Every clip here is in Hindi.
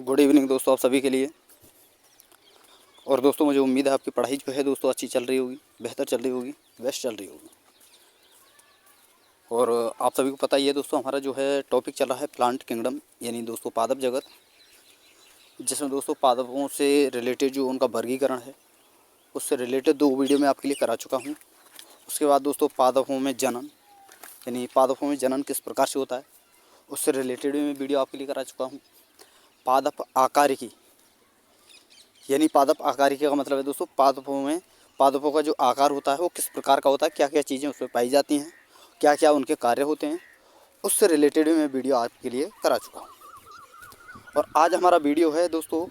गुड इवनिंग दोस्तों, आप सभी के लिए। और दोस्तों मुझे उम्मीद है आपकी पढ़ाई जो है दोस्तों अच्छी चल रही होगी, बेहतर चल रही होगी, बेस्ट चल रही होगी। और आप सभी को पता ही है दोस्तों, हमारा जो है टॉपिक चल रहा है प्लांट किंगडम, यानी दोस्तों पादप जगत, जिसमें दोस्तों पादपों से रिलेटेड जो उनका वर्गीकरण है उससे रिलेटेड 2 वीडियो मैं आपके लिए करा चुका हूँ। उसके बाद दोस्तों पादपों में जनन, यानी पादपों में जनन किस प्रकार से होता है उससे रिलेटेड भी मैं वीडियो आपके लिए करा चुका हूँ। पादप आकारिकी, यानी पादप आकारिकी का मतलब है दोस्तों पादपों का जो आकार होता है वो किस प्रकार का होता है, क्या क्या चीज़ें उसमें पाई जाती हैं, क्या क्या उनके कार्य होते हैं, उससे रिलेटेड भी मैं वीडियो आपके लिए करा चुका हूँ। और आज हमारा वीडियो है दोस्तों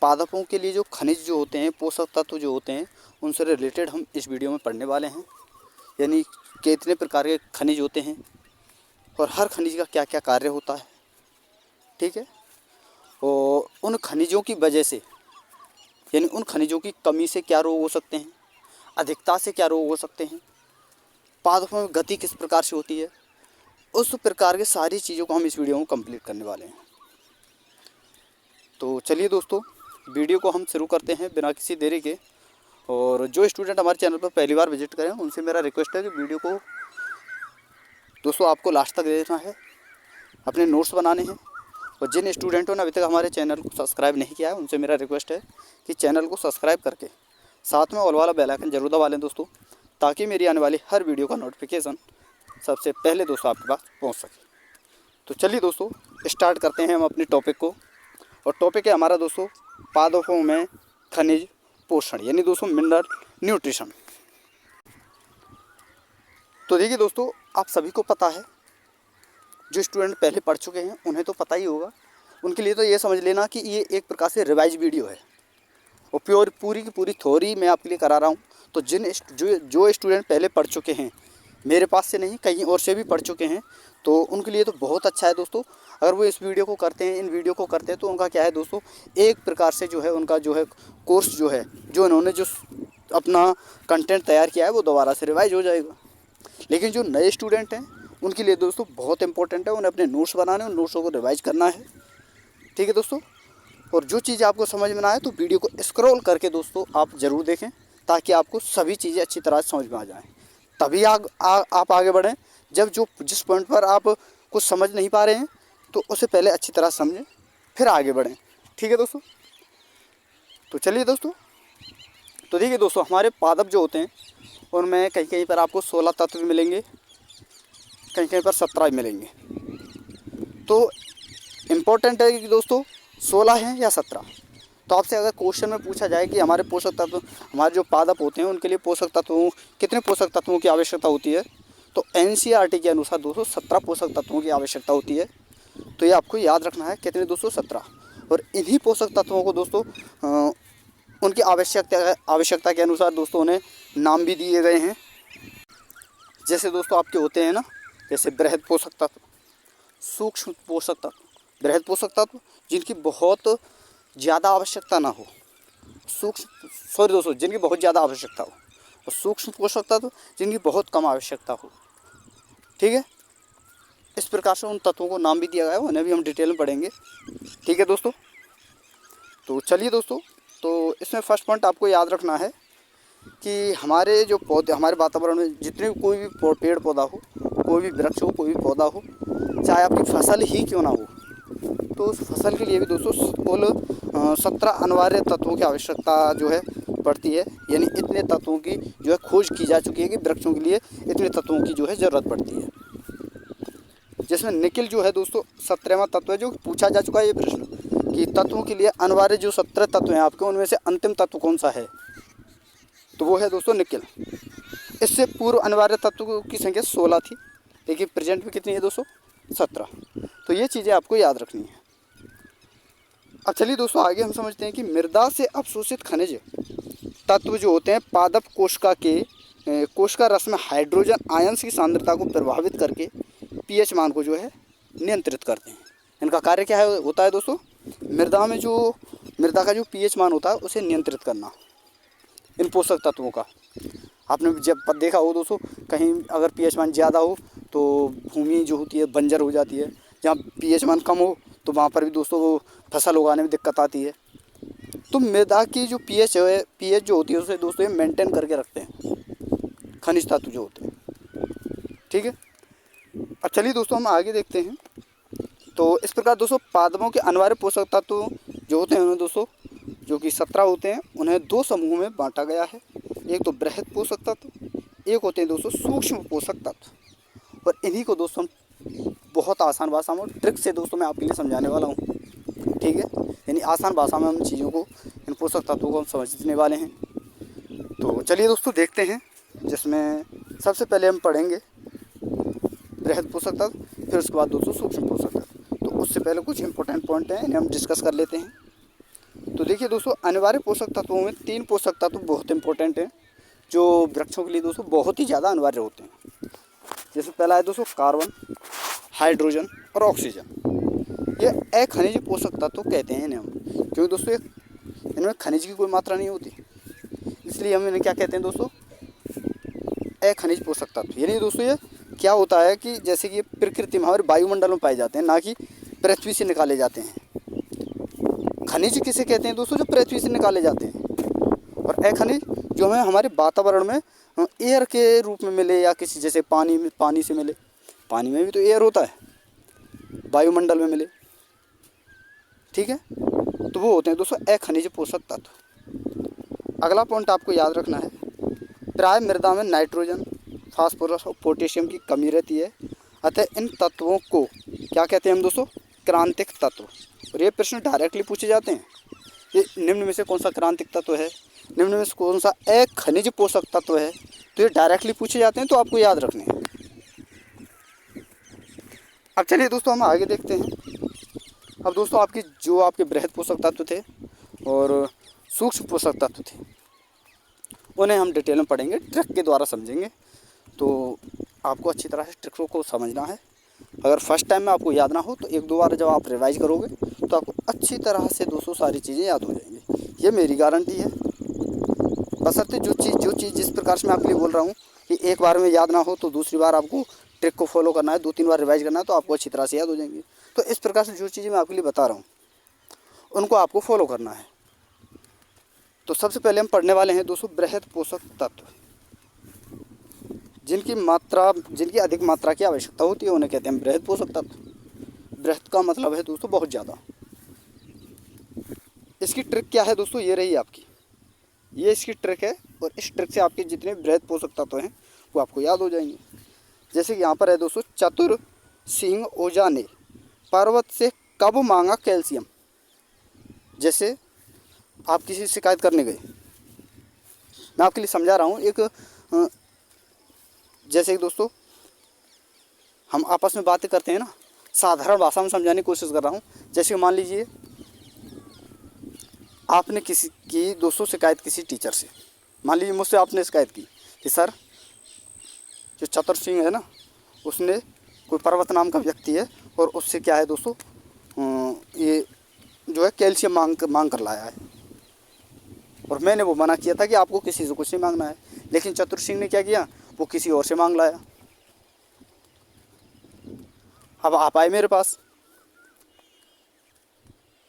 पादपों के लिए जो खनिज जो होते हैं, पोषक तत्व जो होते हैं, उनसे रिलेटेड हम इस वीडियो में पढ़ने वाले हैं। यानी कितने प्रकार के खनिज होते हैं और हर खनिज का क्या क्या कार्य होता है, ठीक है। और उन खनिजों की वजह से, यानी उन खनिजों की कमी से क्या रोग हो सकते हैं, अधिकता से क्या रोग हो सकते हैं, पादपों में गति किस प्रकार से होती है, उस प्रकार के सारी चीज़ों को हम इस वीडियो में कंप्लीट करने वाले हैं। तो चलिए दोस्तों वीडियो को हम शुरू करते हैं बिना किसी देरी के। और जो स्टूडेंट हमारे चैनल पर पहली बार विजिट करें उनसे मेरा रिक्वेस्ट है कि वीडियो को दोस्तों आपको लास्ट तक देखना है, अपने नोट्स बनाने हैं। और जिन स्टूडेंटों ने अभी तक हमारे चैनल को सब्सक्राइब नहीं किया है उनसे मेरा रिक्वेस्ट है कि चैनल को सब्सक्राइब करके साथ में ऑल वाला बेल आइकन जरूर दबा लें दोस्तों, ताकि मेरी आने वाली हर वीडियो का नोटिफिकेशन सबसे पहले दोस्तों आपके पास पहुंच सके। तो चलिए दोस्तों स्टार्ट करते हैं हम अपने टॉपिक को। और टॉपिक है हमारा दोस्तों पादपों में खनिज पोषण, यानी दोस्तों मिनरल न्यूट्रिशन। तो देखिए दोस्तों, आप सभी को पता है, जो स्टूडेंट पहले पढ़ चुके हैं उन्हें तो पता ही होगा, उनके लिए तो ये समझ लेना कि ये एक प्रकार से रिवाइज वीडियो है और पूरी की पूरी थ्योरी मैं आपके लिए करा रहा हूँ। तो जो स्टूडेंट पहले पढ़ चुके हैं, मेरे पास से नहीं कहीं और से भी पढ़ चुके हैं, तो उनके लिए तो बहुत अच्छा है दोस्तों। अगर वो इस वीडियो को करते हैं, इन वीडियो को करते हैं, तो उनका क्या है दोस्तों, एक प्रकार से जो है उनका जो है कोर्स जो है, जो उन्होंने जो अपना कंटेंट तैयार किया है वो दोबारा से रिवाइज हो जाएगा। लेकिन जो नए स्टूडेंट हैं उनके लिए दोस्तों बहुत इंपॉर्टेंट है, उन्हें अपने नोट्स बनाने, उन नोट्सों को रिवाइज करना है, ठीक है दोस्तों। और जो चीज़ आपको समझ में ना आए तो वीडियो को स्क्रॉल करके दोस्तों आप ज़रूर देखें, ताकि आपको सभी चीज़ें अच्छी तरह से समझ में आ जाएं। तभी आप आगे बढ़ें। जब जिस पॉइंट पर आप कुछ समझ नहीं पा रहे हैं तो उसे पहले अच्छी तरह समझें, फिर आगे बढ़ें, ठीक है दोस्तों। तो चलिए दोस्तों, तो देखिए दोस्तों, हमारे पादप जो होते हैं उनमें कहीं कहीं पर आपको 16 तत्व मिलेंगे, कहीं कहीं पर 17 मिलेंगे। तो इम्पोर्टेंट है कि दोस्तों 16 हैं या 17। तो आपसे अगर क्वेश्चन में पूछा जाए कि हमारे पोषक तत्व, हमारे जो पादप होते हैं उनके लिए कितने पोषक तत्वों की आवश्यकता होती है, तो NCERT के अनुसार दोस्तों 17 पोषक तत्वों की आवश्यकता होती है। तो ये आपको याद रखना है, कितने दोस्तों, 17। और इन्हीं पोषक तत्वों को दोस्तों उनकी आवश्यकता के अनुसार दोस्तों उन्हें नाम भी दिए गए हैं। जैसे दोस्तों आपके होते हैं ना, जैसे बृहद पोषक तत्व, सूक्ष्म पोषक तत्व। बृहद पोषक तत्व जिनकी बहुत ज़्यादा आवश्यकता ना हो, जिनकी बहुत ज़्यादा आवश्यकता हो, और सूक्ष्म पोषक तत्व जिनकी बहुत कम आवश्यकता हो, ठीक है। इस प्रकार से उन तत्वों को नाम भी दिया गया है, उन्हें भी हम डिटेल में पढ़ेंगे, ठीक है दोस्तों। तो चलिए दोस्तों, तो इसमें फर्स्ट पॉइंट आपको याद रखना है कि हमारे जो पौधे, हमारे वातावरण में जितने कोई भी पेड़ पौधा हो, कोई भी वृक्ष हो, कोई भी पौधा हो, चाहे आपकी फसल ही क्यों ना हो, तो उस फसल के लिए भी दोस्तों कुल 17 अनिवार्य तत्वों की आवश्यकता जो है पड़ती है। यानी इतने तत्वों की जो है खोज की जा चुकी है कि वृक्षों के लिए इतने तत्वों की जो है ज़रूरत पड़ती है। जिसमें निकिल जो है दोस्तों 17वां तत्व है, जो पूछा जा चुका है ये प्रश्न कि तत्वों के लिए अनिवार्य जो 17 तत्व हैं आपके, उनमें से अंतिम तत्व कौन सा है, तो वो है दोस्तों निकिल। इससे पूर्व अनिवार्य तत्व की संख्या 16 थी, लेकिन प्रेजेंट में कितनी है दोस्तों, 17। तो ये चीज़ें आपको याद रखनी है। अब चलिए दोस्तों आगे हम समझते हैं कि मृदा से अवशोषित खनिज तत्व जो होते हैं पादप कोशिका रस में हाइड्रोजन आयंस की सांद्रता को प्रभावित करके pH मान को जो है नियंत्रित करते हैं। इनका कार्य क्या होता है दोस्तों, मृदा का जो pH मान होता है उसे नियंत्रित करना, इन पोषक तत्वों का। आपने जब देखा हो दोस्तों, कहीं अगर pH मान ज़्यादा हो तो भूमि जो होती है बंजर हो जाती है, जहाँ pH मान कम हो तो वहाँ पर भी दोस्तों वो फसल उगाने में दिक्कत आती है। तो मृदा की जो पीएच है, पीएच जो होती है उसे दोस्तों ये मेंटेन करके रखते हैं खनिज तत्व जो होते हैं। ठीक है, अब चलिए दोस्तों हम आगे देखते हैं। तो इस प्रकार दोस्तों पादपों के अनिवार्य पोषक तत्व जो होते हैं उन्हें दोस्तों, जो कि 17 होते हैं, उन्हें 2 समूह में बांटा गया है। एक तो बृहद पोषक तत्व, एक होते हैं दोस्तों सूक्ष्म पोषक तत्व। और इन्हीं को दोस्तों हम बहुत आसान भाषा में ट्रिक से दोस्तों मैं आपके लिए समझाने वाला हूँ। ठीक है, यानी आसान भाषा में हम चीज़ों को, इन पोषक तत्वों को हम समझने वाले हैं। तो चलिए दोस्तों देखते हैं, जिसमें सबसे पहले हम पढ़ेंगे बृहद पोषक तत्व, फिर उसके बाद दोस्तों सूक्ष्म पोषक तत्व। तो उससे पहले कुछ इंपॉर्टेंट पॉइंट हैं, इन्हें हम डिस्कस कर लेते हैं। तो देखिए दोस्तों, अनिवार्य पोषक तत्वों में 3 पोषक तत्व बहुत इंपॉर्टेंट हैं, जो वृक्षों के लिए दोस्तों बहुत ही ज़्यादा अनिवार्य होते हैं। जैसे पहला है दोस्तों कार्बन, हाइड्रोजन और ऑक्सीजन। ये अखनिज पोषक तत्व कहते हैं इन्हें हम, क्योंकि दोस्तों इनमें खनिज की कोई मात्रा नहीं होती, इसलिए हम इन्हें क्या कहते हैं दोस्तों, अखनिज पोषक तत्व। यानी दोस्तों ये क्या होता है कि जैसे कि ये प्रकृति में हमारे वायुमंडल में पाए जाते हैं, ना कि पृथ्वी से निकाले जाते हैं। खनिज किसे कहते हैं दोस्तों, जो पृथ्वी से निकाले जाते हैं। और अखनिज जो हमें हमारे वातावरण में एयर के रूप में मिले, या किसी जैसे पानी से मिले, पानी में भी तो एयर होता है, वायुमंडल में मिले। ठीक है, तो वो होते हैं दोस्तों अखनिज पोषक तत्व। अगला पॉइंट आपको याद रखना है, प्राय मृदा में नाइट्रोजन, फास्फोरस और पोटेशियम की कमी रहती है, अतः इन तत्वों को क्या कहते हैं हम दोस्तों, क्रांतिक तत्व। और ये प्रश्न डायरेक्टली पूछे जाते हैं, ये निम्न में से कौन सा क्रांतिक तत्व है, निम्न में से कौन सा अखनिज पोषक तत्व है, तो ये डायरेक्टली पूछे जाते हैं, तो आपको याद रखने हैं। अब चलिए दोस्तों हम आगे देखते हैं। अब दोस्तों आपके बृहद पोषक तत्व थे और सूक्ष्म पोषक तत्व थे, उन्हें हम डिटेल में पढ़ेंगे, ट्रिक के द्वारा समझेंगे। तो आपको अच्छी तरह से ट्रिक्सों को समझना है। अगर फर्स्ट टाइम में आपको याद ना हो तो 1-2 बार जब आप रिवाइज करोगे तो आपको अच्छी तरह से दोस्तों सारी चीज़ें याद हो जाएंगी, ये मेरी गारंटी है। बशर्ते जो चीज़ जिस प्रकार से मैं आपके लिए बोल रहा हूँ कि एक बार में याद ना हो तो दूसरी बार आपको ट्रिक को फॉलो करना है, 2-3 बार रिवाइज करना है, तो आपको अच्छी तरह से याद हो जाएंगी। तो इस प्रकार से जो चीज़ें मैं आपके लिए बता रहा हूँ उनको आपको फॉलो करना है। तो सबसे पहले हम पढ़ने वाले हैं दोस्तों बृहद पोषक तत्व, जिनकी अधिक मात्रा की आवश्यकता होती है, उन्हें कहते हैं बृहद पोषक तत्व। बृहद का मतलब है दोस्तों बहुत ज़्यादा। इसकी ट्रिक क्या है दोस्तों, ये रही आपकी, ये इसकी ट्रिक है, और इस ट्रिक से आपके जितने बृहद पोषक तत्व हैं वो आपको याद हो जाएंगे। जैसे कि यहाँ पर है दोस्तों, चतुर सिंह ओझा ने पर्वत से कब मांगा कैल्शियम। जैसे आप किसी से शिकायत करने गए, मैं आपके लिए समझा रहा हूँ, जैसे कि दोस्तों हम आपस में बातें करते हैं ना, साधारण भाषा में समझाने की कोशिश कर रहा हूँ। जैसे मान लीजिए आपने किसी की दोस्तों शिकायत किसी टीचर से, मान लीजिए मुझसे आपने शिकायत की कि सर जो चतुर सिंह है ना, उसने कोई पर्वत नाम का व्यक्ति है और उससे क्या है दोस्तों, ये जो है कैल्शियम मांग कर लाया है, और मैंने वो मना किया था कि आपको किसी से कुछ नहीं मांगना है। लेकिन चतुर सिंह ने क्या किया, वो किसी और से मांग लाया। अब आप आए मेरे पास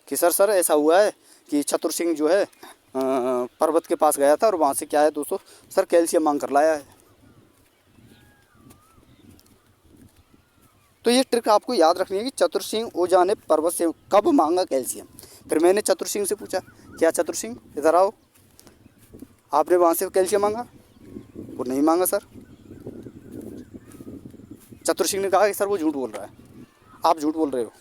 कि सर ऐसा हुआ है कि चतुर सिंह जो है पर्वत के पास गया था और वहाँ से क्या है दोस्तों, सर कैल्शियम मांग कर लाया है। तो ये ट्रिक आपको याद रखनी है कि चतुर सिंह ओझा ने पर्वत से कब मांगा कैल्शियम। फिर मैंने चतुर सिंह से पूछा, क्या चतुर सिंह इधर आओ, आपने वहाँ से कैल्शियम मांगा? वो नहीं मांगा सर। चतुर सिंह ने कहा कि सर वो झूठ बोल रहा है, आप झूठ बोल रहे हो।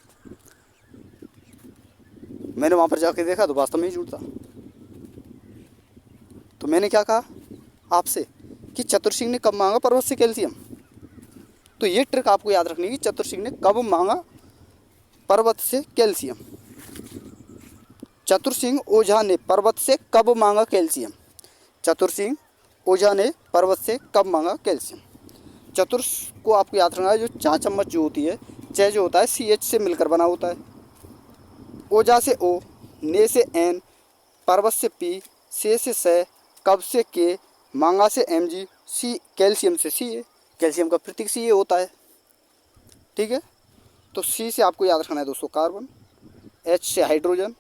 मैंने वहाँ पर जाके देखा तो वास्तव में ही झूठ था। तो मैंने क्या कहा आपसे कि चतुर सिंह ने कब मांगा पर्वत से कैल्शियम। तो ये ट्रिक आपको याद रखनी है कि चतुर सिंह ने कब मांगा पर्वत से कैल्शियम। चतुर सिंह ओझा ने पर्वत से कब मांगा कैल्शियम। चतुर सिंह ओझा ने पर्वत से कब मांगा कैल्शियम। चतुर को आपको याद रखना है, जो 4 चम्मच जो होती है, च जो होता है CH से मिलकर बना होता है, ओझा से O, ने से N, पर्वत से P, से स, कब से K, मांगा से Mg, सी कैल्शियम से Ca। कैल्शियम का प्रतीक Ca होता है। ठीक है, तो C से आपको याद रखना है दोस्तों कार्बन, H से हाइड्रोजन,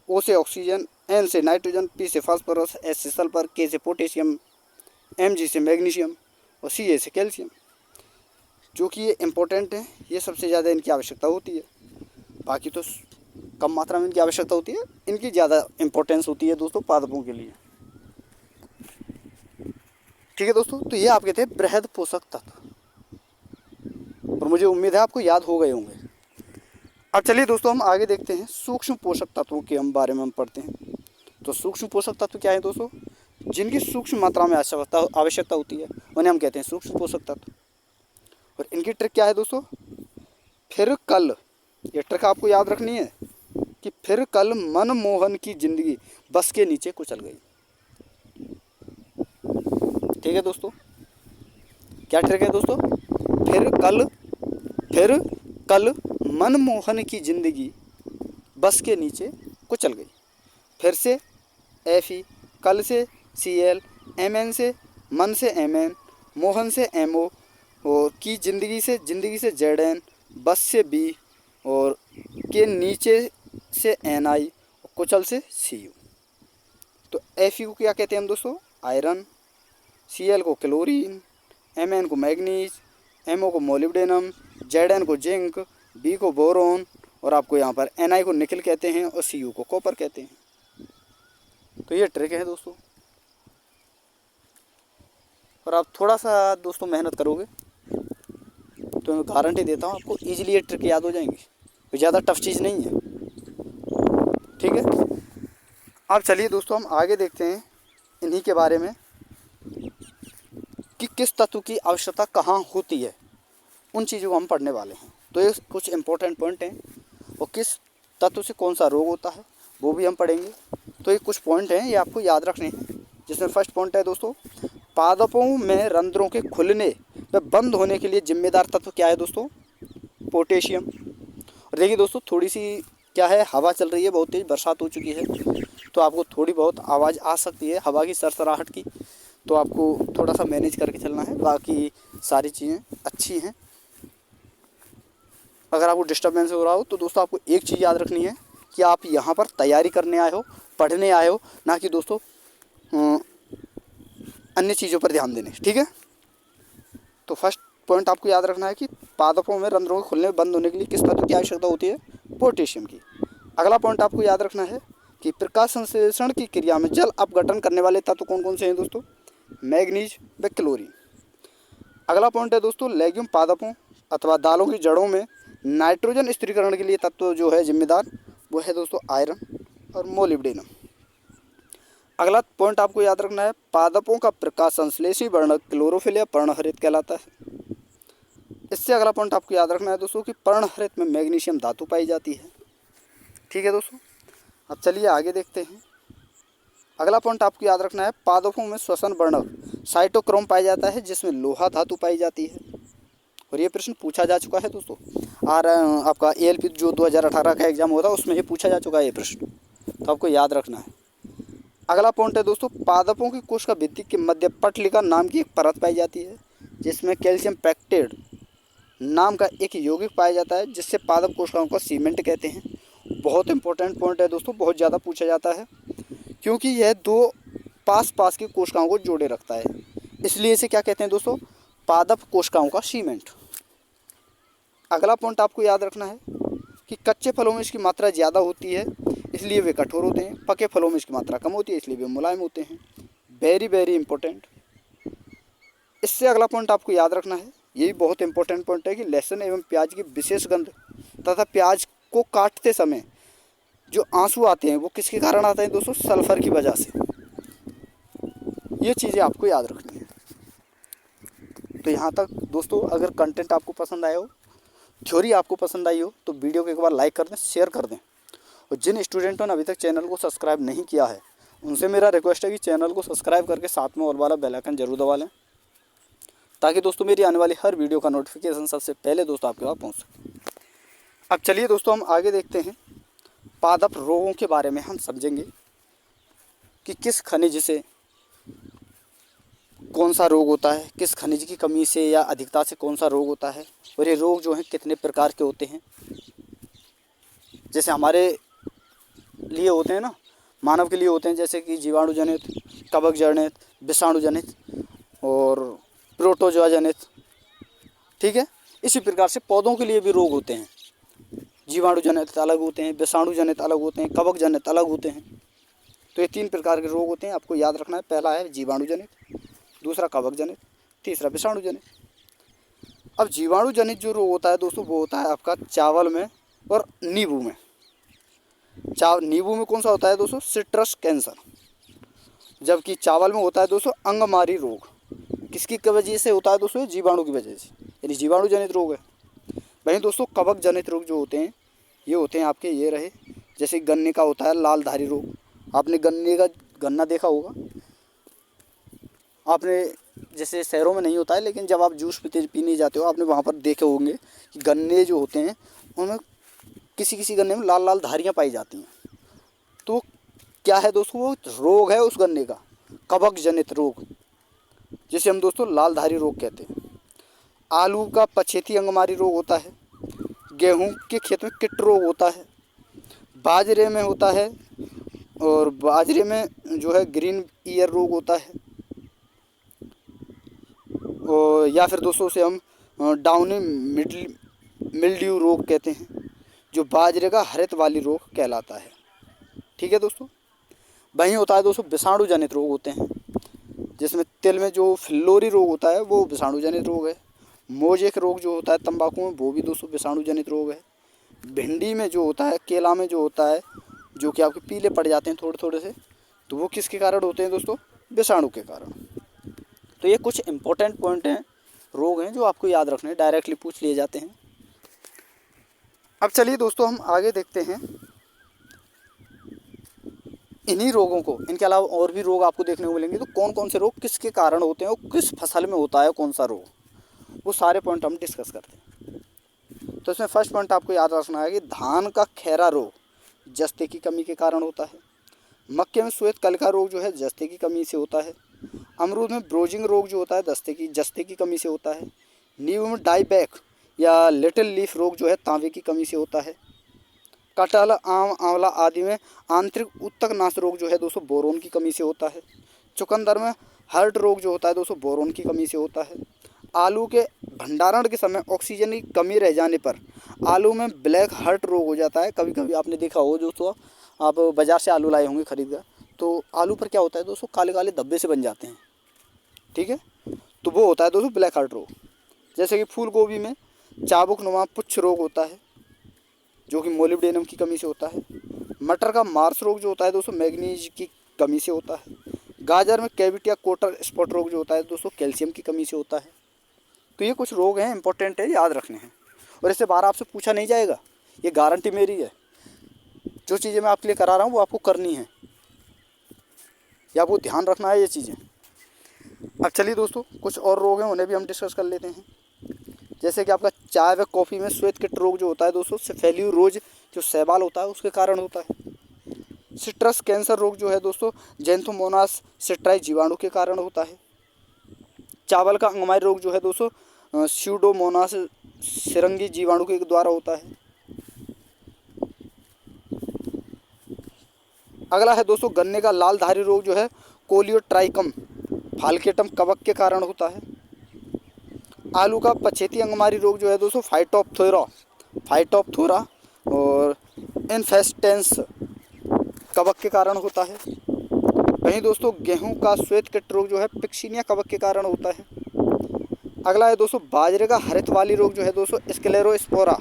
O से ऑक्सीजन, N से नाइट्रोजन, P से फास्फोरस, S से सल्फर, K से पोटेशियम, Mg से मैग्नीशियम और Ca से कैल्शियम, जो कि ये इम्पोर्टेंट है। ये सबसे ज़्यादा इनकी आवश्यकता होती है, बाकी तो कम मात्रा में इनकी आवश्यकता होती है, इनकी ज़्यादा इम्पोर्टेंस होती है दोस्तों पादपों के लिए। ठीक है दोस्तों, तो ये आपके थे बृहद पोषक तत्व, और मुझे उम्मीद है आपको याद हो गए होंगे। अब चलिए दोस्तों हम आगे देखते हैं सूक्ष्म पोषक तत्वों के हम बारे में हम पढ़ते हैं। तो सूक्ष्म पोषक तत्व क्या है दोस्तों? जिनकी सूक्ष्म मात्रा में आवश्यकता होती है उन्हें हम कहते हैं सूक्ष्म पोषक तत्व। और इनकी ट्रिक क्या है दोस्तों? फिर कल, ये ट्रिक आपको याद रखनी है कि फिर कल मनमोहन की जिंदगी बस के नीचे कुचल गई। ठीक है दोस्तों, क्या ट्रिक है दोस्तों? फिर कल मनमोहन की जिंदगी बस के नीचे कुचल गई। फिर से Fe, कल से Cl, Mn से मन से Mn, मोहन से MO, और की जिंदगी से Zn, बस से B, और के नीचे से Ni, कुचल से Cu। तो Fe को क्या कहते हैं हम दोस्तों? आयरन, Cl को क्लोरीन, Mn को मैग्नीज, MO को मोलिब्डेनम, Zn को जिंक, B को बोरोन, और आपको यहाँ पर Ni को निकल कहते हैं और Cu को कॉपर कहते हैं। तो ये ट्रिक है दोस्तों, और आप थोड़ा सा दोस्तों मेहनत करोगे तो मैं गारंटी देता हूँ आपको ईजिली ये ट्रिक याद हो जाएंगी। तो ज़्यादा टफ चीज़ नहीं है। ठीक है, अब चलिए दोस्तों हम आगे देखते हैं इन्हीं के बारे में कि किस तत्व की आवश्यकता कहाँ होती है। उन चीज़ों को हम पढ़ने वाले हैं। तो ये कुछ इंपॉर्टेंट पॉइंट हैं, और किस तत्व से कौन सा रोग होता है वो भी हम पढ़ेंगे। तो ये कुछ पॉइंट हैं, ये आपको याद रखने हैं। जिसमें फर्स्ट पॉइंट है दोस्तों, पादपों में रंध्रों के खुलने व बंद होने के लिए जिम्मेदार तत्व क्या है दोस्तों? पोटेशियम। और देखिए दोस्तों, थोड़ी सी क्या है, हवा चल रही है, बहुत तेज़ बरसात हो चुकी है, तो आपको थोड़ी बहुत आवाज़ आ सकती है हवा की सरसराहट की, तो आपको थोड़ा सा मैनेज करके चलना है। बाकी सारी चीज़ें अच्छी हैं। अगर आपको डिस्टर्बेंस हो रहा हो तो दोस्तों आपको एक चीज़ याद रखनी है कि आप यहाँ पर तैयारी करने आए हो, पढ़ने आए हो, ना कि दोस्तों अन्य चीज़ों पर ध्यान देने। ठीक है, तो फर्स्ट पॉइंट आपको याद रखना है कि पादपों में रंध्रों के खुलने बंद होने के लिए किस तत्व की आवश्यकता होती है? पोटेशियम की। अगला पॉइंट आपको याद रखना है कि प्रकाश संश्लेषण की क्रिया में जल अपघटन करने वाले तत्व कौन कौन से हैं दोस्तों? मैग्नीज व क्लोरीन। अगला पॉइंट है दोस्तों, लेग्यूम पादपों अथवा दालों की जड़ों में नाइट्रोजन स्थिरीकरण के लिए तत्व जो है जिम्मेदार, वो है दोस्तों आयरन और मोलिब्डेनम। अगला पॉइंट आपको याद रखना है, पादपों का प्रकाश संश्लेषी वर्णक क्लोरोफिल या पर्णहरित कहलाता है। इससे अगला पॉइंट आपको याद रखना है दोस्तों कि पर्णहरित में मैग्नीशियम धातु पाई जाती है। ठीक है दोस्तों, अब चलिए आगे देखते हैं। अगला पॉइंट आपको याद रखना है, पादपों में श्वसन वर्णक साइटोक्रोम पाया जाता है, जिसमें लोहा धातु पाई जाती है। और ये प्रश्न पूछा जा चुका है दोस्तों, और आपका ALP जो 2018 का एग्जाम हुआ था उसमें ये पूछा जा चुका है ये प्रश्न, तो आपको याद रखना है। अगला पॉइंट है दोस्तों, पादपों की कोशिका भित्ति के मध्य पटलिका नाम की एक परत पाई जाती है, जिसमें कैल्शियम पैक्टेट नाम का एक यौगिक पाया जाता है, जिससे पादप कोशिकाओं को सीमेंट कहते हैं। बहुत इंपॉर्टेंट पॉइंट है दोस्तों, बहुत ज़्यादा पूछा जाता है, क्योंकि यह दो पास की कोशिकाओं को जोड़े रखता है, इसलिए इसे क्या कहते हैं दोस्तों? पादप कोशिकाओं का सीमेंट। अगला पॉइंट आपको याद रखना है कि कच्चे फलों में इसकी मात्रा ज़्यादा होती है, इसलिए वे कठोर होते हैं। पके फलों में इसकी मात्रा कम होती है, इसलिए वे मुलायम होते हैं। Very important. इससे अगला पॉइंट आपको याद रखना है, ये भी बहुत इंपॉर्टेंट पॉइंट है कि लहसुन एवं प्याज की विशेष गंध तथा प्याज को काटते समय जो आंसू आते हैं वो किसके कारण आते हैं दोस्तों? सल्फर की वजह से। ये चीज़ें आपको याद रखनी है। तो यहाँ तक दोस्तों, अगर कंटेंट आपको पसंद आया हो, थ्योरी आपको पसंद आई हो, तो वीडियो को एक बार लाइक कर दें, शेयर कर दें। और जिन स्टूडेंटों ने अभी तक चैनल को सब्सक्राइब नहीं किया है, उनसे मेरा रिक्वेस्ट है कि चैनल को सब्सक्राइब करके साथ में और वाला बेल आइकन जरूर दबा लें, ताकि दोस्तों मेरी आने वाली हर वीडियो का नोटिफिकेशन सबसे पहले दोस्तों आपके पास पहुँच सके। अब चलिए दोस्तों हम आगे देखते हैं, पादप रोगों के बारे में हम समझेंगे कि किस खनिज से कौन सा रोग होता है, किस खनिज की कमी से या अधिकता से कौन सा रोग होता है, और ये रोग जो हैं कितने प्रकार के होते हैं। जैसे हमारे लिए होते हैं ना, मानव के लिए होते हैं, जैसे कि जीवाणु जनित, कवक जनित, विषाणु जनित और प्रोटोजोआ जनित। ठीक है, इसी प्रकार से पौधों के लिए भी रोग होते हैं। जीवाणु जनित अलग होते हैं, विषाणु जनित अलग होते हैं, कवक जनित अलग होते हैं। तो ये 3 प्रकार के रोग होते हैं, आपको याद रखना है। पहला है जीवाणु जनित, दूसरा कवक जनित, तीसरा विषाणु जनित। अब जीवाणु जनित जो रोग होता है दोस्तों, वो होता है आपका चावल में और नींबू में। नींबू में कौन सा होता है दोस्तों? Citrus cancer. जबकि चावल में होता है दोस्तों अंगमारी रोग। किसकी वजह से होता है दोस्तों? जीवाणु की वजह से, यानी जीवाणु जनित रोग है। वहीं दोस्तों कवक जनित रोग जो होते हैं, ये होते हैं आपके, ये रहे, जैसे गन्ने का होता है लाल धारी रोग। आपने गन्ना देखा होगा, आपने, जैसे शहरों में नहीं होता है, लेकिन जब आप जूस पीने जाते हो, आपने वहाँ पर देखे होंगे कि गन्ने जो होते हैं उनमें किसी किसी गन्ने में लाल लाल धारियाँ पाई जाती हैं। तो क्या है दोस्तों? वो रोग है उस गन्ने का, कवक जनित रोग, जिसे हम दोस्तों लाल धारी रोग कहते हैं। आलू का पछेती अंगमारी रोग होता है। गेहूं के खेत में किट रोग होता है। बाजरे में होता है, और बाजरे में जो है ग्रीन ईयर रोग होता है। और या फिर दोस्तों उसे हम डाउनी मिल्ड्यू रोग कहते हैं, जो बाजरे का हरित वाली रोग कहलाता है। ठीक है दोस्तों। वहीं होता है दोस्तों विषाणु जनित रोग होते हैं, जिसमें तिल में जो फिल्लोरी रोग होता है वो विषाणु जनित रोग है। मोजेक रोग जो होता है तंबाकू में, वो भी दोस्तों विषाणु जनित रोग है। भिंडी में जो होता है, केला में जो होता है, जो कि आपके पीले पड़ जाते हैं थोड़े थोड़े से, तो वो किसके कारण होते हैं दोस्तों? विषाणु के कारण। तो ये कुछ इंपॉर्टेंट पॉइंट हैं, रोग हैं, जो आपको याद रखने, डायरेक्टली पूछ लिए जाते हैं। अब चलिए दोस्तों हम आगे देखते हैं इन्हीं रोगों को। इनके अलावा और भी रोग आपको देखने को मिलेंगे, तो कौन कौन से रोग किसके कारण होते हैं और किस फसल में होता है कौन सा रोग, वो सारे पॉइंट हम डिस्कस करते हैं। तो इसमें फर्स्ट पॉइंट आपको याद रखना है कि धान का खैरा रोग जस्ते की कमी के कारण होता है। मक्के में श्वेत कलिका रोग जो है जस्ते की कमी से होता है। अमरूद में ब्रोजिंग रोग जो होता है जस्ते की कमी से होता है। नींबू में डाईबैक या लिटिल लीफ रोग जो है तांबे की कमी से होता है। कटहल, आम, आंवला आदि में आंतरिक उत्तक नाश रोग जो है दोस्तों बोरोन की कमी से होता है। चुकंदर में हर्ट रोग जो होता है दोस्तों बोरोन की कमी से होता है। आलू के भंडारण के समय ऑक्सीजन की कमी रह जाने पर आलू में ब्लैक हर्ट रोग हो जाता है। कभी कभी आपने देखा हो दोस्तों, आप बाज़ार से आलू लाए होंगे खरीद कर, तो आलू पर क्या होता है दोस्तों? काले काले धब्बे से बन जाते हैं। ठीक है, तो वो होता है दोस्तों ब्लैक हर्ट रोग। जैसे कि फूल गोभी में चाबुक नुमा पुच्छ रोग होता है, जो कि मोलिब्डेनम की कमी से होता है। मटर का मार्स रोग जो होता है दोस्तों मैग्नीज की कमी से होता है। गाजर में कैविटी या कोटर स्पॉट रोग जो होता है दोस्तों कैल्शियम की कमी से होता है। तो ये कुछ रोग हैं, इंपॉर्टेंट है, याद रखने हैं, और इससे बाहर आपसे पूछा नहीं जाएगा, ये गारंटी मेरी है। जो चीज़ें मैं आपके लिए करा रहा हूँ वो आपको करनी है, या आपको ध्यान रखना है ये चीज़ें। अब चलिए दोस्तों कुछ और रोग हैं, उन्हें भी हम डिस्कस कर लेते हैं। जैसे कि आपका चाय व कॉफ़ी में श्वेत किट रोग जो होता है दोस्तों सेफेल्यू रोज जो शैवाल होता है उसके कारण होता है। सिट्रस कैंसर रोग जो है दोस्तों जेंथोमोनास सिट्राई जीवाणु के कारण होता है। चावल का अंगमारी रोग जो है दोस्तों स्यूडोमोनास सिरंगी जीवाणु के द्वारा होता है। अगला है दोस्तों गन्ने का लाल धारी रोग जो है कोलियोट्राइकम फाल्केटम कवक के कारण होता है। आलू का पछेती अंगमारी रोग जो है दोस्तों फाइटोप्थोरा और इन्फेस्टेंस कवक के कारण होता है। वहीं दोस्तों गेहूं का श्वेत किट रोग जो है पिक्सीनिया कवक के कारण होता है। अगला है दोस्तों बाजरे का हरित वाली रोग जो है दोस्तों स्क्लेरोस्पोरा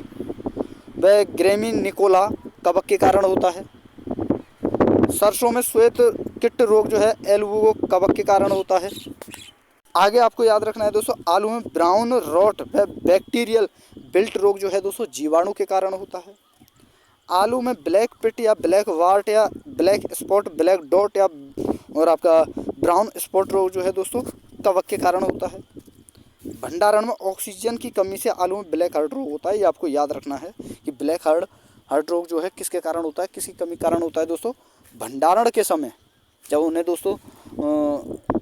व ग्रेमिनिकोला कवक के कारण होता है। सरसों में श्वेत किट रोग जो है एल्बुगो कवक के कारण होता है। आगे आपको याद रखना है दोस्तों आलू में ब्राउन रॉट व बैक्टीरियल बिल्ट रोग जो है दोस्तों जीवाणु के कारण होता है। आलू में ब्लैक पिट या ब्लैक वार्ट या ब्लैक स्पॉट ब्लैक डॉट या और आपका ब्राउन स्पॉट रोग जो है दोस्तों कवक के कारण होता है। भंडारण में ऑक्सीजन की कमी से आलू में ब्लैक हार्ट रोग होता है। ये आपको याद रखना है कि ब्लैक हार्ट रोग जो है किसके कारण होता है, किसकी कमी कारण होता है दोस्तों? भंडारण के समय जब उन्हें दोस्तों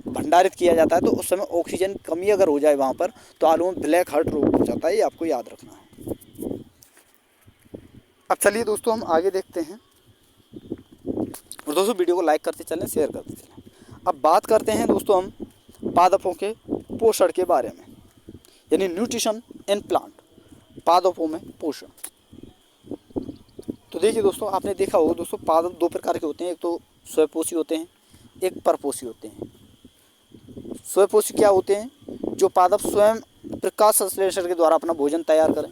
भंडारित किया जाता है तो उस समय ऑक्सीजन की कमी अगर हो जाए वहाँ पर तो आलू में ब्लैक हार्ट रोग हो जाता है। ये आपको याद रखना है। अब चलिए दोस्तों हम आगे देखते हैं, और दोस्तों वीडियो को लाइक करते चलें, शेयर करते चलें। अब बात करते हैं दोस्तों हम पादपों के पोषण के बारे में, यानी न्यूट्रिशन इन प्लांट, पादपों में पोषण। तो देखिए दोस्तों, आपने देखा होगा दोस्तों, पादप दो प्रकार के होते हैं, एक तो स्वयंपोषी होते हैं, एक परपोषी होते हैं। स्वयंपोषी क्या होते हैं? जो पादप स्वयं प्रकाश संश्लेषण के द्वारा अपना भोजन तैयार करें।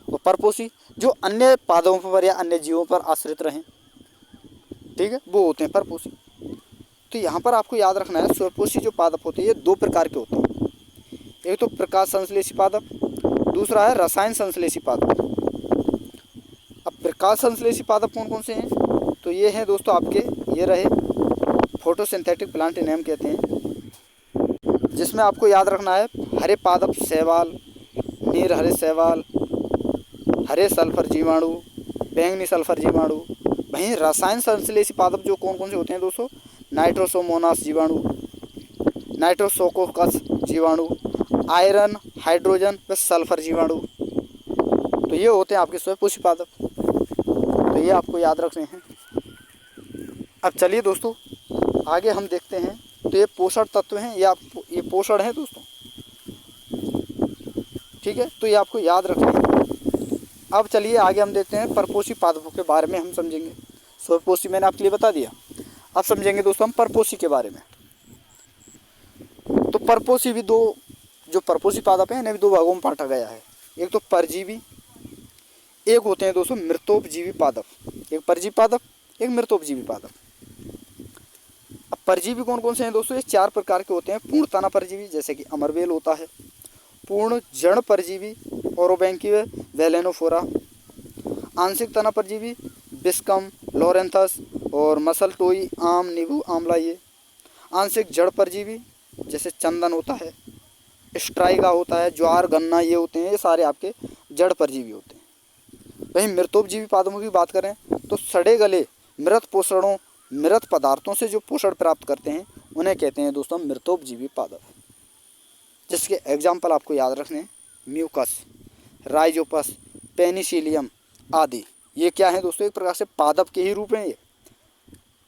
और परपोषी जो अन्य पादपों पर या अन्य जीवों पर आश्रित रहें, ठीक है, वो होते हैं परपोषी। तो यहाँ पर आपको याद रखना है, स्वयंपोषी जो पादप होते हैं ये दो प्रकार के होते हैं। एक तो प्रकाश संश्लेषी पादप, दूसरा है रसायन संश्लेषी पादप। अब प्रकाश संश्लेषी पादप कौन कौन से हैं? तो ये हैं दोस्तों आपके, ये रहे फोटोसिंथेटिक प्लांट नेम कहते हैं, जिसमें आपको याद रखना है हरे पादप शैवाल, नीर हरे शैवाल, हरे सल्फर जीवाणु, बैंगनी सल्फर जीवाणु। वहीं रसायन संश्लेषी पादप जो कौन कौन से होते हैं दोस्तों? नाइट्रोसोमोनास जीवाणु, नाइट्रोसोकोकस जीवाणु, आयरन, हाइड्रोजन व सल्फर जीवाणु। तो ये होते हैं आपके स्वयंपोषी पादप। तो ये आपको याद रखने हैं। अब चलिए दोस्तों आगे हम देखते हैं। तो ये पोषण तत्व हैं, ये पोषण है दोस्तों, ठीक है, तो ये आपको याद रखना है। अब चलिए आगे हम देखते हैं परपोषी पादपों के बारे में हम समझेंगे। स्वयंपोषी मैंने आपके लिए बता दिया, अब समझेंगे दोस्तों हम परपोषी के बारे में। तो परपोषी भी दो, जो परपोषी पादप हैं इन्हें भी दो भागों में बांटा गया है। एक तो परजीवी, एक होते हैं दोस्तों मृतोपजीवी पादप। एक परजीवी पादप, एक मृतोपजीवी पादप। अब परजीवी कौन कौन से हैं दोस्तों? ये चार प्रकार के होते हैं। पूर्ण तना परजीवी जैसे कि अमरवेल होता है, पूर्ण जड़ परजीवी ओरोबैंकिया वेलेनोफोरा, आंशिक तना परजीवी बिस्कम, लॉरेंथस और मसलटोई, आम, नींबू, आंवला। ये आंशिक जड़ परजीवी जैसे चंदन होता है, स्ट्राइगा होता है, ज्वार, गन्ना, ये होते हैं, ये सारे आपके जड़ परजीवी होते हैं। वहीं मृतोपजीवी पादपों की बात करें तो सड़े गले मृत पोषणों, मृत पदार्थों से जो पोषण प्राप्त करते हैं उन्हें कहते हैं दोस्तों मृतोपजीवी पादप, जिसके एग्जाम्पल आपको याद रखने हैं म्यूकस, राइजोपस, पेनिसिलियम आदि। ये क्या है दोस्तों? एक प्रकार से पादप के ही रूप हैं। ये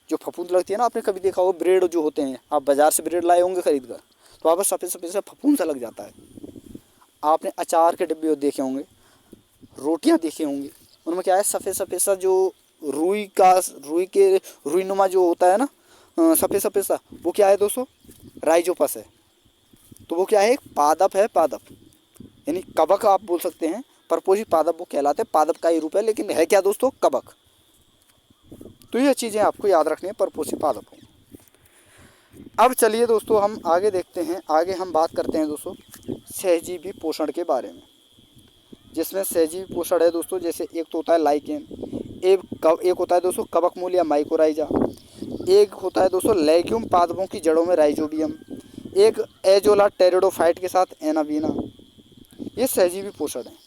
जो फफूंद लगती है ना, आपने कभी देखा हो ब्रेड जो होते हैं, आप बाजार से ब्रेड लाए होंगे खरीद कर, तो वहाँ पर सफ़ेद सफ़ेद से फफूंद सा लग जाता है। आपने अचार के डिब्बे देखे होंगे, रोटियां देखी होंगी, उनमें क्या है सफ़ेद सफ़ेद सा जो रुई नुमा जो होता है ना, सफ़ेद सफ़ेद सा, वो क्या है दोस्तों? राइजोपस है। तो वो क्या है? एक पादप है, पादप यानी कवक आप बोल सकते हैं। परपोषी पादप वो कहलाते हैं, पादप का ही रूप है, लेकिन है क्या दोस्तों? कवक। तो ये चीज़ें आपको याद रखनी है परपोषी पादपों। अब चलिए दोस्तों हम आगे देखते हैं। आगे हम बात करते हैं दोस्तों सहजीवी पोषण के बारे में, जिसमें सहजीवी पोषण है दोस्तों, जैसे एक तो होता है लाइकेन, एक होता है दोस्तों कवकमूल या माइकोराइजा, एक होता है दोस्तों लेग्यूम पादपों की जड़ों में राइजोबियम, एक एजोला टेरिडोफाइट के साथ एनाबीना। ये सहजीवी पोषण है।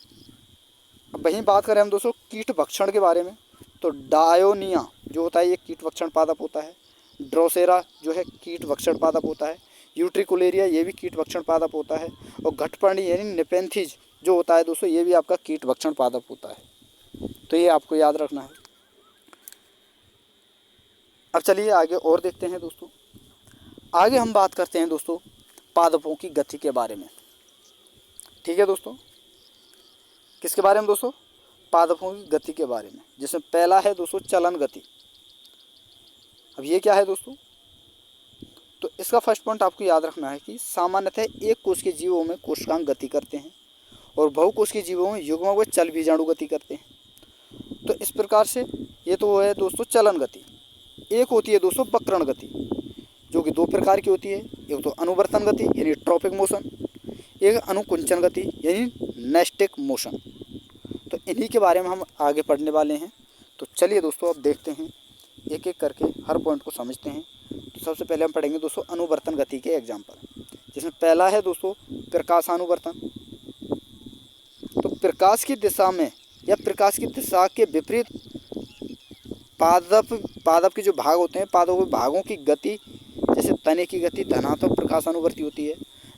अब वहीं बात करें हम दोस्तों कीट भक्षण के बारे में, तो डायोनिया जो होता है ये कीट भक्षण पादप होता है, ड्रोसेरा जो है कीट भक्षण पादप होता है, यूट्रिकुलेरिया ये भी कीट भक्षण पादप होता है, और घटपर्णी यानी नेपेंथीज जो होता है दोस्तों ये भी आपका कीट भक्षण पादप होता है। तो ये आपको याद रखना है। अब चलिए आगे और देखते हैं दोस्तों। आगे हम बात करते हैं दोस्तों पादपों की गति के बारे में, ठीक है दोस्तों। किसके बारे में दोस्तों? पादपों की गति के बारे में, जिसमें पहला है दोस्तों चलन गति। अब ये क्या है दोस्तों? तो इसका फर्स्ट पॉइंट आपको याद रखना है कि सामान्यतः एक कोश के जीवों में कोशिकांग गति करते हैं और बहुकोश के जीवों में युग्मक व चल बीजाणु गति करते हैं। तो इस प्रकार से ये तो है दोस्तों चलन गति। एक होती है दोस्तों वक्रण गति, जो कि दो प्रकार की होती है। एक तो अनुवर्तन गति यानी ट्रॉपिक मोशन, एक अनुकुंचन गति यानी नेस्टिक मोशन। तो इन्हीं के बारे में हम आगे पढ़ने वाले हैं। तो चलिए दोस्तों अब देखते हैं, एक एक करके हर पॉइंट को समझते हैं। तो सबसे पहले हम पढ़ेंगे दोस्तों अनुवर्तन गति के एग्जाम्पल, जिसमें पहला है दोस्तों प्रकाशानुवर्तन। तो प्रकाश की दिशा में या प्रकाश की दिशा के विपरीत पादप के जो भाग होते हैं, पादपों के भागों की गति, जैसे तने की गति धनात्मक प्रकाशानुवर्ती होती है।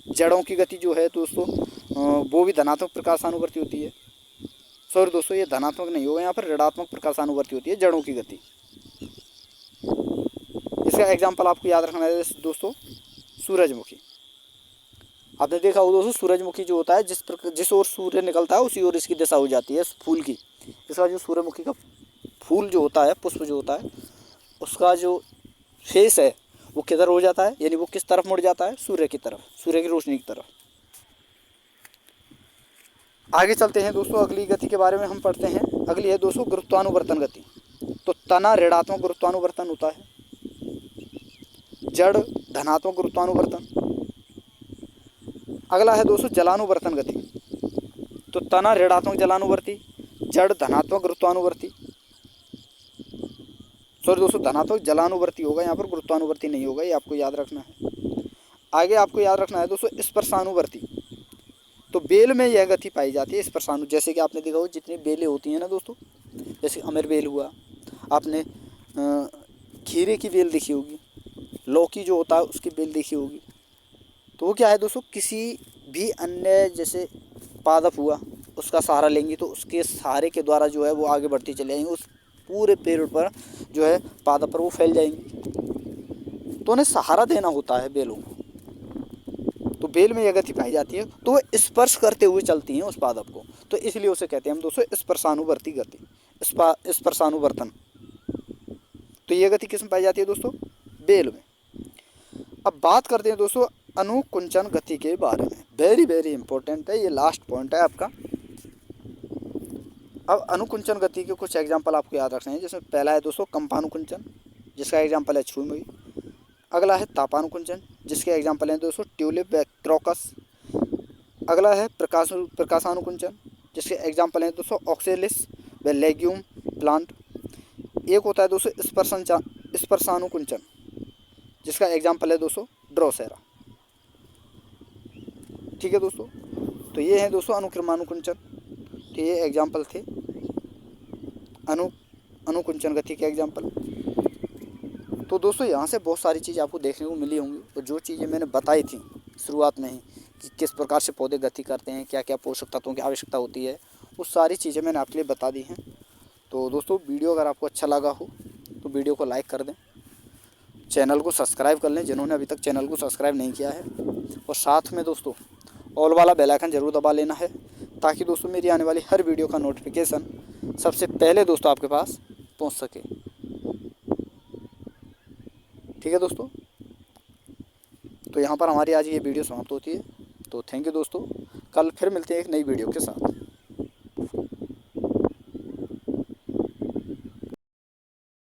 जड़ों की गति जो है दोस्तों वो भी धनात्मक प्रकाशानुवर्ती होती है। सॉरी दोस्तों, ये धनात्मक नहीं होगा, यहाँ पर ऋणात्मक प्रकाशानुवर्ती होती है जड़ों की गति। इसका एग्जाम्पल आपको याद रखना है दोस्तों, सूरजमुखी। आपने देखा हो दोस्तों, सूरजमुखी जो होता है जिस ओर सूर्य निकलता है उसी ओर इसकी दिशा हो जाती है फूल की। इसका जो सूरजमुखी का फूल जो होता है, पुष्प जो होता है, उसका जो फेस है वो किधर हो जाता है, यानी वो किस तरफ मुड़ जाता है, सूर्य की तरफ, सूर्य की रोशनी की तरफ। आगे चलते हैं दोस्तों, अगली गति के बारे में हम पढ़ते हैं। अगली है दोस्तों गुरुत्वानुवर्तन गति। तो तना ऋणात्मक गुरुत्वानुवर्तन होता है, जड़ धनात्मक गुरुत्वानुवर्तन। अगला है दोस्तों जलानुवर्तन गति। तो तना ऋणात्मक जलानुवर्ती, जड़ धनात्मक गुरुत्वानुवर्ती। सॉरी दोस्तों, धनात्मक जलानुवर्ती होगा, यहाँ पर गुरुत्वानुवर्ती नहीं होगा, ये आपको याद रखना है। आगे आपको याद रखना है दोस्तों स्पर्शानुवर्ती। तो बेल में यह गति पाई जाती है स्पर्शानु, जैसे कि आपने देखा हो जितनी बेलें होती हैं ना दोस्तों, जैसे अमर बेल हुआ, आपने खीरे की बेल देखी होगी, लौकी जो होता है उसकी बेल देखी होगी। तो वो क्या है दोस्तों, किसी भी अन्य जैसे पादप हुआ उसका सहारा लेंगी तो उसके सहारे के द्वारा जो है वो आगे बढ़ती चली जाएंगी, उस पूरे पेड़ पर जो है पादप पर वो फैल जाएंगी। तो उन्हें सहारा देना होता है बेलों को। तो बेल में यह गति पाई जाती है, तो वो स्पर्श करते हुए चलती हैं उस पादप को, तो इसलिए उसे कहते हैं हम दोस्तों स्पर्शानुवर्ती गति, स्पर्शानुवर्तन। तो यह गति किस में पाई जाती है दोस्तों, बेल में। अब बात करते हैं दोस्तों अनुकुंचन गति के बारे में। वेरी वेरी इंपॉर्टेंट है, ये लास्ट पॉइंट है आपका। अब अनुकुंचन गति के कुछ एग्जाम्पल आपको याद रखने हैं, जिसमें पहला है दोस्तों कंपानुकुंचन, जिसका एग्जाम्पल है छुई। अगला है तापानुकुंचन, जिसके एग्जाम्पल हैं दोस्तों ट्यूलिप व क्रॉकस। अगला है प्रकाशानुकुंचन, जिसके एग्जाम्पल हैं दोस्तों ऑक्सेलिस व लेग्यूम प्लांट। एक होता है दोस्तों स्पर्शानुकुंचन, जिसका एग्जाम्पल है दोस्तों ड्रोसेरा। ठीक है दोस्तों, तो ये हैं दोस्तों अनुक्रमानुकुंचन, तो ये एग्जाम्पल थे अनुकुंचन गति के एग्जाम्पल। तो दोस्तों यहाँ से बहुत सारी चीज़ें आपको देखने को मिली होंगी, और जो चीज़ें मैंने बताई थी शुरुआत में ही कि किस प्रकार से पौधे गति करते हैं, क्या क्या पोषक तत्वों की आवश्यकता होती है, वो सारी चीज़ें मैंने आपके लिए बता दी हैं। तो दोस्तों वीडियो अगर आपको अच्छा लगा हो तो वीडियो को लाइक कर दें, चैनल को सब्सक्राइब कर लें जिन्होंने अभी तक चैनल को सब्सक्राइब नहीं किया है, और साथ में दोस्तों ऑल वाला बेल आइकन जरूर दबा लेना है, ताकि दोस्तों मेरी आने वाली हर वीडियो का नोटिफिकेशन सबसे पहले दोस्तों आपके पास पहुंच सके। ठीक है दोस्तों, तो यहाँ पर हमारी आज ये वीडियो समाप्त होती है। तो थैंक यू दोस्तों, कल फिर मिलते हैं एक नई वीडियो के साथ।